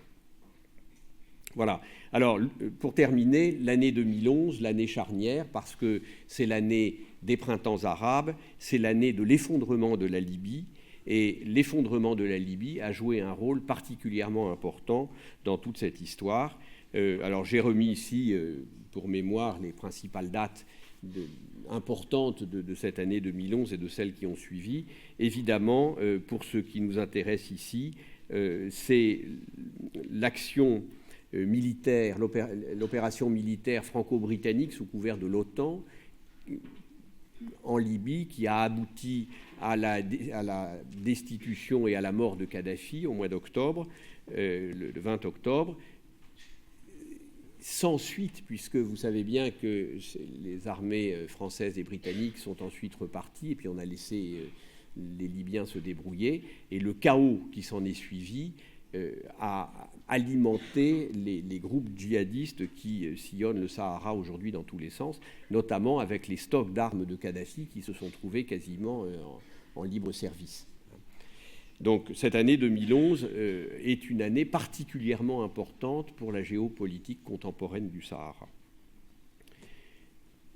Speaker 2: Voilà. Alors, pour terminer, l'année 2011, l'année charnière, parce que c'est l'année des printemps arabes, c'est l'année de l'effondrement de la Libye, et l'effondrement de la Libye a joué un rôle particulièrement important dans toute cette histoire. Alors, j'ai remis ici, pour mémoire, les principales dates importantes de cette année 2011 et de celles qui ont suivi. Évidemment, pour ce qui nous intéresse ici, c'est l'action militaire, l'opération militaire franco-britannique sous couvert de l'OTAN en Libye qui a abouti à la destitution et à la mort de Kadhafi au mois d'octobre, le 20 octobre, sans suite, puisque vous savez bien que les armées françaises et britanniques sont ensuite reparties, et puis on a laissé les Libyens se débrouiller, et le chaos qui s'en est suivi a alimenté les groupes djihadistes qui sillonnent le Sahara aujourd'hui dans tous les sens, notamment avec les stocks d'armes de Kadhafi qui se sont trouvés quasiment en libre service. Donc cette année 2011 est une année particulièrement importante pour la géopolitique contemporaine du Sahara.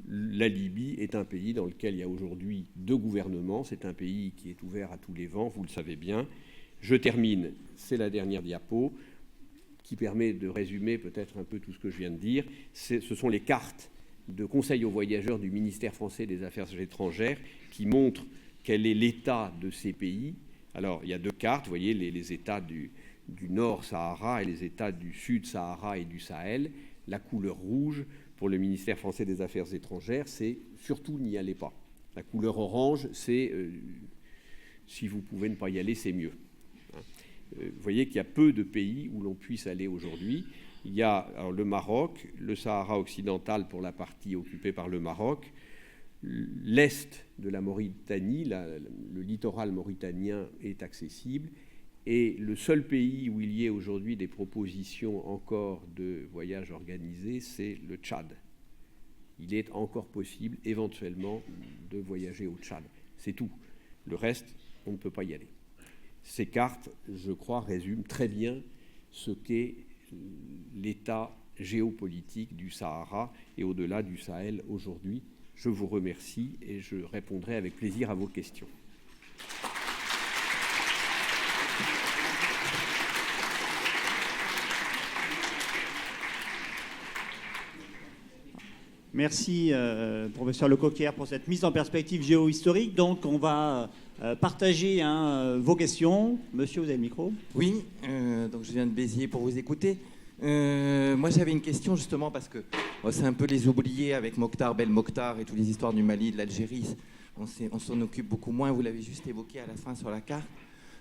Speaker 2: La Libye est un pays dans lequel il y a aujourd'hui 2 gouvernements. C'est un pays qui est ouvert à tous les vents, vous le savez bien. Je termine, c'est la dernière diapo, qui permet de résumer peut-être un peu tout ce que je viens de dire. Ce sont les cartes de conseil aux voyageurs du ministère français des Affaires étrangères qui montrent quel est l'état de ces pays. Alors, il y a 2 cartes, vous voyez, les États du Nord Sahara et les États du Sud Sahara et du Sahel. La couleur rouge, pour le ministère français des Affaires étrangères, c'est surtout n'y allez pas. La couleur orange, c'est si vous pouvez ne pas y aller, c'est mieux. Vous voyez qu'il y a peu de pays où l'on puisse aller aujourd'hui. Il y a alors, le Maroc, le Sahara occidental pour la partie occupée par le Maroc, l'est de la Mauritanie, le littoral mauritanien est accessible, et le seul pays où il y ait aujourd'hui des propositions encore de voyages organisés, c'est le Tchad. il est encore possible éventuellement de voyager au Tchad. C'est tout. Le reste, on ne peut pas y aller. Ces cartes, je crois, résument très bien ce qu'est l'état géopolitique du Sahara et au-delà du Sahel aujourd'hui. Je vous remercie et je répondrai avec plaisir à vos questions.
Speaker 1: Merci, professeur Lecoquière, pour cette mise en perspective géohistorique. Donc, on va partager vos questions. Monsieur, vous avez le micro.
Speaker 3: Oui, donc je viens de Béziers pour vous écouter. Moi, j'avais une question justement parce que c'est un peu les oubliés avec Mokhtar, Belmokhtar et toutes les histoires du Mali, de l'Algérie. On s'en occupe beaucoup moins. Vous l'avez juste évoqué à la fin sur la carte,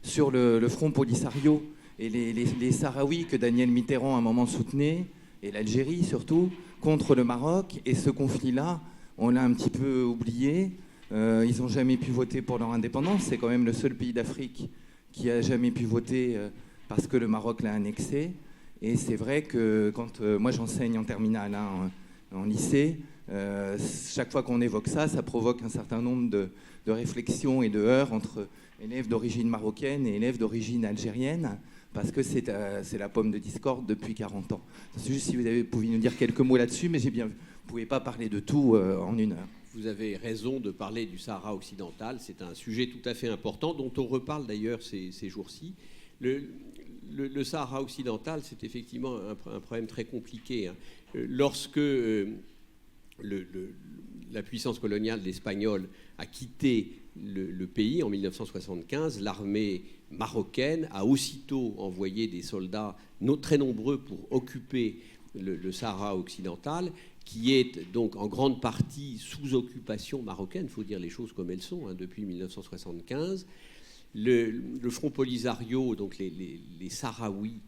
Speaker 3: sur le front Polisario et les Sahraouis que Daniel Mitterrand à un moment soutenait, et l'Algérie surtout, contre le Maroc. Et ce conflit-là, on l'a un petit peu oublié. Ils n'ont jamais pu voter pour leur indépendance. C'est quand même le seul pays d'Afrique qui a jamais pu voter parce que le Maroc l'a annexé. Et c'est vrai que quand moi j'enseigne en terminale, en lycée, chaque fois qu'on évoque ça, ça provoque un certain nombre de réflexions et de heurts entre élèves d'origine marocaine et élèves d'origine algérienne, parce que c'est la pomme de discorde depuis 40 ans. C'est juste si vous pouvez nous dire quelques mots là-dessus, mais j'ai bien vu. Vous ne pouvez pas parler de tout en une heure.
Speaker 2: Vous avez raison de parler du Sahara occidental. C'est un sujet tout à fait important, dont on reparle d'ailleurs ces jours-ci. Le Sahara occidental, c'est effectivement un problème très compliqué. Lorsque la puissance coloniale espagnole a quitté le pays en 1975, l'armée marocaine a aussitôt envoyé des soldats très nombreux pour occuper le Sahara occidental, qui est donc en grande partie sous occupation marocaine, il faut dire les choses comme elles sont, depuis 1975. Le Front Polisario, donc les Sahraouis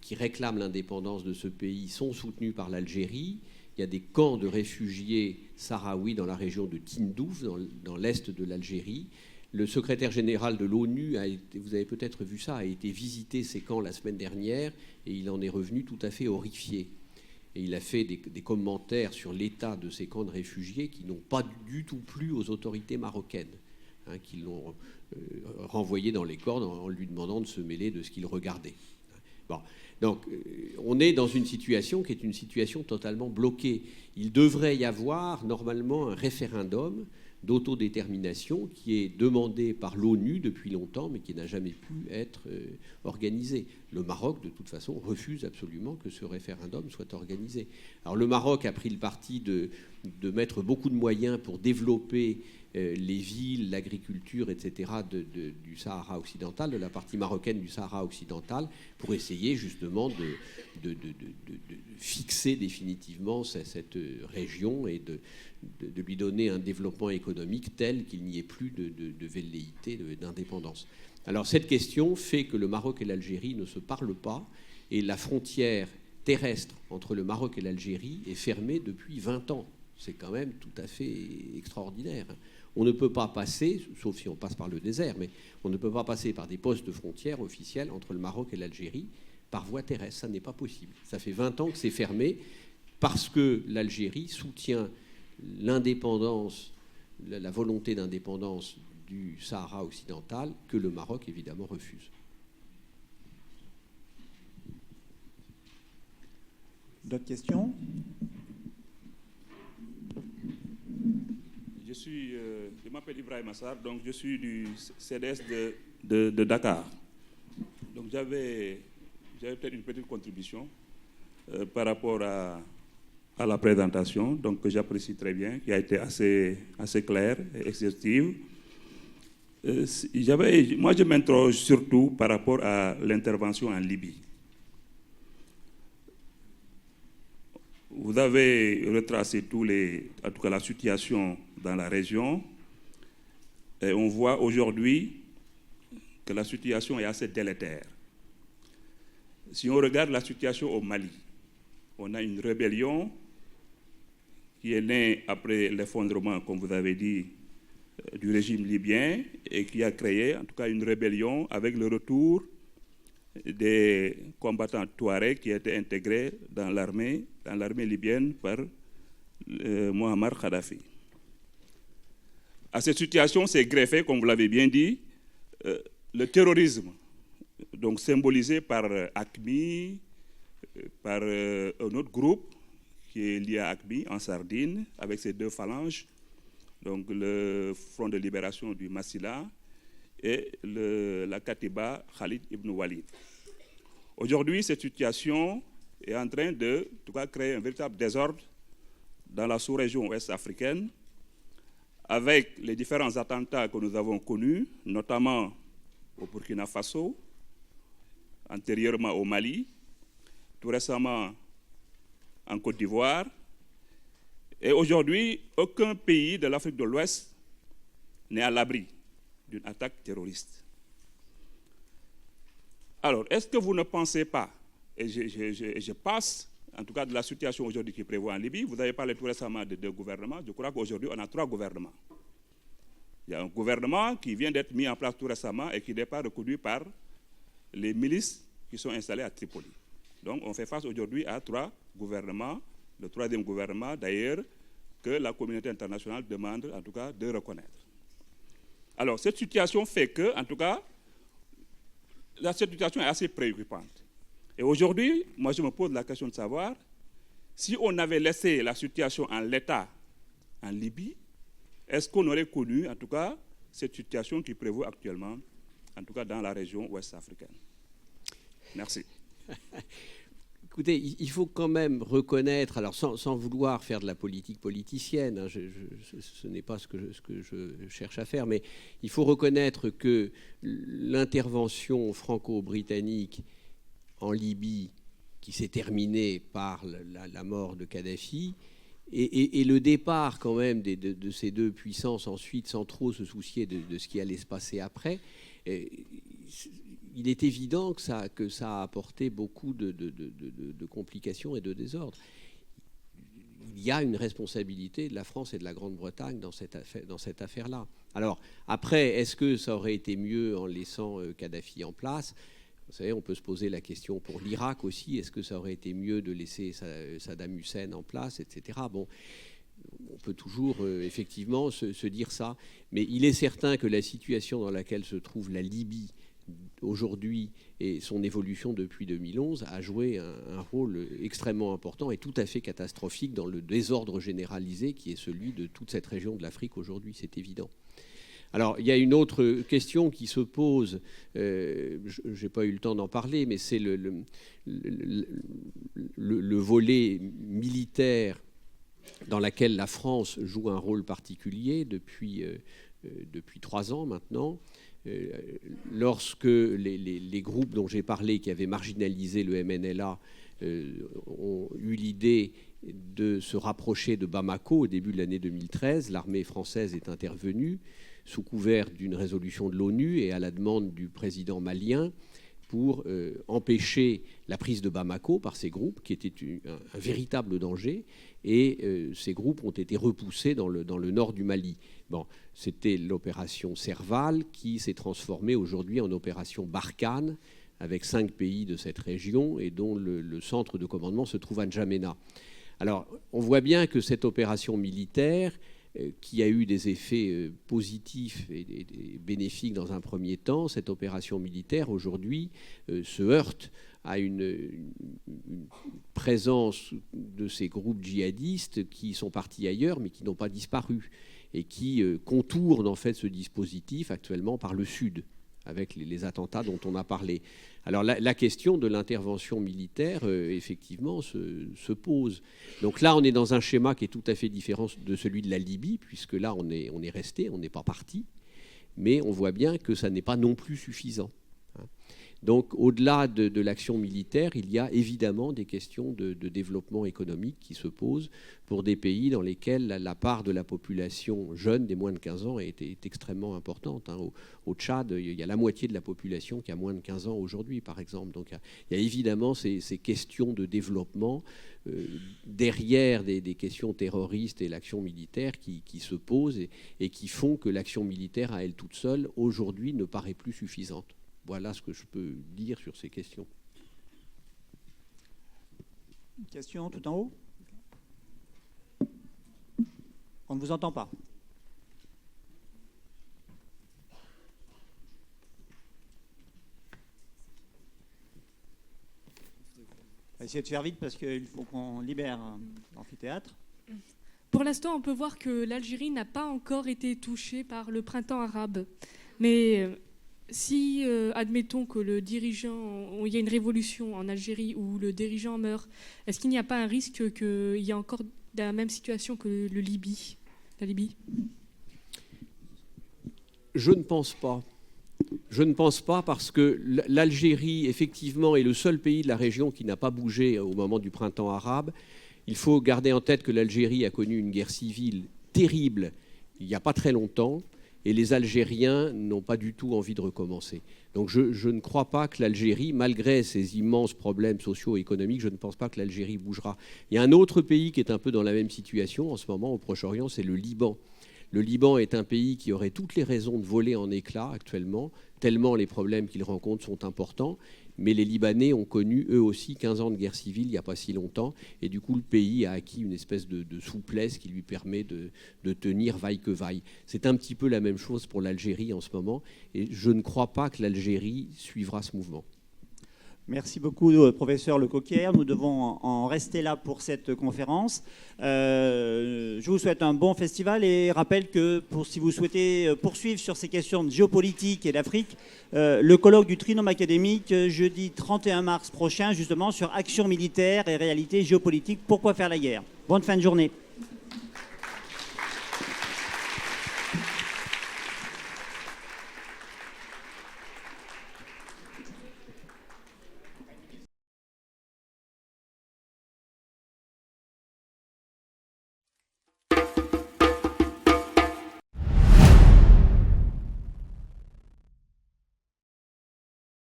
Speaker 2: qui réclament l'indépendance de ce pays, sont soutenus par l'Algérie. Il y a des camps de réfugiés sahraouis dans la région de Tindouf, dans l'est de l'Algérie. Le secrétaire général de l'ONU, vous avez peut-être vu ça, a été visiter ces camps la semaine dernière et il en est revenu tout à fait horrifié. Et il a fait des commentaires sur l'état de ces camps de réfugiés qui n'ont pas du tout plu aux autorités marocaines, qui l'ont renvoyé dans les cordes en lui demandant de se mêler de ce qu'il regardait. Bon. Donc, on est dans une situation qui est une situation totalement bloquée. Il devrait y avoir normalement un référendum d'autodétermination qui est demandé par l'ONU depuis longtemps, mais qui n'a jamais pu être organisé. Le Maroc, de toute façon, refuse absolument que ce référendum soit organisé. Alors, le Maroc a pris le parti de mettre beaucoup de moyens pour développer les villes, l'agriculture, etc. du Sahara occidental, de la partie marocaine du Sahara occidental, pour essayer justement de fixer définitivement cette région et de lui donner un développement économique tel qu'il n'y ait plus de velléité d'indépendance. Alors cette question fait que le Maroc et l'Algérie ne se parlent pas, et la frontière terrestre entre le Maroc et l'Algérie est fermée depuis 20 ans. C'est quand même tout à fait extraordinaire. On ne peut pas passer, sauf si on passe par le désert, mais on ne peut pas passer par des postes de frontière officiels entre le Maroc et l'Algérie par voie terrestre. Ça n'est pas possible. Ça fait 20 ans que c'est fermé parce que l'Algérie soutient l'indépendance, la volonté d'indépendance du Sahara occidental que le Maroc, évidemment, refuse.
Speaker 4: D'autres questions ?
Speaker 5: Je m'appelle Ibrahim Assar, donc je suis du CDS de Dakar. Donc j'avais peut-être une petite contribution par rapport à la présentation, donc que j'apprécie très bien, qui a été assez claire et exhaustive. Moi, je m'interroge surtout par rapport à l'intervention en Libye. Vous avez retracé en tout cas la situation dans la région. Et on voit aujourd'hui que la situation est assez délétère. Si on regarde la situation au Mali, on a une rébellion qui est née après l'effondrement, comme vous avez dit, du régime libyen et qui a créé en tout cas une rébellion avec le retour des combattants touaregs qui étaient intégrés dans l'armée libyenne par Muammar Kadhafi. À cette situation s'est greffé, comme vous l'avez bien dit, le terrorisme, donc symbolisé par AQMI, par un autre groupe qui est lié à AQMI en Sardine, avec ses deux phalanges, donc le Front de libération du Massila et la Katiba Khalid ibn Walid. Aujourd'hui, cette situation est en train de créer un véritable désordre dans la sous-région ouest africaine, avec les différents attentats que nous avons connus, notamment au Burkina Faso, antérieurement au Mali, tout récemment en Côte d'Ivoire. Et aujourd'hui, aucun pays de l'Afrique de l'Ouest n'est à l'abri d'une attaque terroriste. Alors, est-ce que vous ne pensez pas, et je passe en tout cas de la situation aujourd'hui qui prévoit en Libye, vous avez parlé tout récemment de 2 gouvernements, je crois qu'aujourd'hui on a 3 gouvernements. Il y a un gouvernement qui vient d'être mis en place tout récemment et qui n'est pas reconnu par les milices qui sont installées à Tripoli. Donc on fait face aujourd'hui à 3 gouvernements, le 3e gouvernement d'ailleurs que la communauté internationale demande en tout cas de reconnaître. Alors cette situation fait que, en tout cas, cette situation est assez préoccupante. Et aujourd'hui, moi je me pose la question de savoir si on avait laissé la situation en l'état en Libye, est-ce qu'on aurait connu en tout cas cette situation qui prévaut actuellement, en tout cas dans la région ouest africaine. Merci.
Speaker 6: Écoutez, il faut quand même reconnaître, alors sans vouloir faire de la politique politicienne, hein, ce n'est pas ce que je cherche à faire, mais il faut reconnaître que l'intervention franco-britannique en Libye, qui s'est terminée par la mort de Kadhafi, et le départ quand même de ces 2 puissances ensuite, sans trop se soucier de ce qui allait se passer après, il est évident que ça a apporté beaucoup de complications et de désordre. Il y a une responsabilité de la France et de la Grande-Bretagne dans cette affaire-là. Alors, après, est-ce que ça aurait été mieux en laissant Kadhafi en place ? Vous savez, on peut se poser la question pour l'Irak aussi. Est-ce que ça aurait été mieux de laisser Saddam Hussein en place, etc. Bon, on peut toujours effectivement se dire ça. Mais il est certain que la situation dans laquelle se trouve la Libye aujourd'hui et son évolution depuis 2011 a joué un rôle extrêmement important et tout à fait catastrophique dans le désordre généralisé qui est celui de toute cette région de l'Afrique aujourd'hui, c'est évident. Alors, il y a une autre question qui se pose, je n'ai pas eu le temps d'en parler, mais c'est le volet militaire dans lequel la France joue un rôle particulier depuis 3 ans maintenant. Lorsque les groupes dont j'ai parlé, qui avaient marginalisé le MNLA, ont eu l'idée de se rapprocher de Bamako au début de l'année 2013, l'armée française est intervenue sous couvert d'une résolution de l'ONU et à la demande du président malien pour empêcher la prise de Bamako par ces groupes, qui étaient un véritable danger, et ces groupes ont été repoussés dans le nord du Mali. Bon, c'était l'opération Serval qui s'est transformée aujourd'hui en opération Barkhane, avec 5 pays de cette région et dont le centre de commandement se trouve à N'Djamena. Alors, on voit bien que cette opération militaire, qui a eu des effets positifs et bénéfiques dans un premier temps, cette opération militaire aujourd'hui se heurte à une présence de ces groupes djihadistes qui sont partis ailleurs mais qui n'ont pas disparu et qui contournent en fait ce dispositif actuellement par le sud avec les attentats dont on a parlé. Alors la question de l'intervention militaire, effectivement, se pose. Donc là, on est dans un schéma qui est tout à fait différent de celui de la Libye, puisque là, on est resté, on n'est pas parti, mais on voit bien que ça n'est pas non plus suffisant. Donc, au-delà de l'action militaire, il y a évidemment des questions de développement économique qui se posent pour des pays dans lesquels la part de la population jeune des moins de 15 ans est extrêmement importante. Au Tchad, il y a la moitié de la population qui a moins de 15 ans aujourd'hui, par exemple. Donc, il y a évidemment ces questions de développement derrière des questions terroristes et l'action militaire qui se posent et qui font que l'action militaire à elle toute seule, aujourd'hui, ne paraît plus suffisante. Voilà ce que je peux dire sur ces questions.
Speaker 4: Une question tout en haut ?
Speaker 1: On ne vous entend pas. Essayez de faire vite parce qu'il faut qu'on libère l'amphithéâtre.
Speaker 7: Pour l'instant, on peut voir que l'Algérie n'a pas encore été touchée par le printemps arabe. Mais si, admettons que le dirigeant, il y a une révolution en Algérie où le dirigeant meurt, est-ce qu'il n'y a pas un risque qu'il y ait encore la même situation que la Libye?
Speaker 6: Je ne pense pas. Je ne pense pas parce que l'Algérie, effectivement, est le seul pays de la région qui n'a pas bougé au moment du printemps arabe. Il faut garder en tête que l'Algérie a connu une guerre civile terrible il n'y a pas très longtemps et les Algériens n'ont pas du tout envie de recommencer. Donc je ne crois pas que l'Algérie, malgré ses immenses problèmes socio-économiques, je ne pense pas que l'Algérie bougera. Il y a un autre pays qui est un peu dans la même situation en ce moment au Proche-Orient, c'est le Liban. Le Liban est un pays qui aurait toutes les raisons de voler en éclats actuellement, tellement les problèmes qu'il rencontre sont importants. Mais les Libanais ont connu, eux aussi, 15 ans de guerre civile il n'y a pas si longtemps. Et du coup, le pays a acquis une espèce de souplesse qui lui permet de tenir vaille que vaille. C'est un petit peu la même chose pour l'Algérie en ce moment. Et je ne crois pas que l'Algérie suivra ce mouvement.
Speaker 1: Merci beaucoup, professeur Lecoquière. Nous devons en rester là pour cette conférence. Je vous souhaite un bon festival et rappelle que si vous souhaitez poursuivre sur ces questions de géopolitique et d'Afrique, le colloque du Trinôme académique, jeudi 31 mars prochain, justement, sur action militaire et réalité géopolitique, pourquoi faire la guerre. Bonne fin de journée.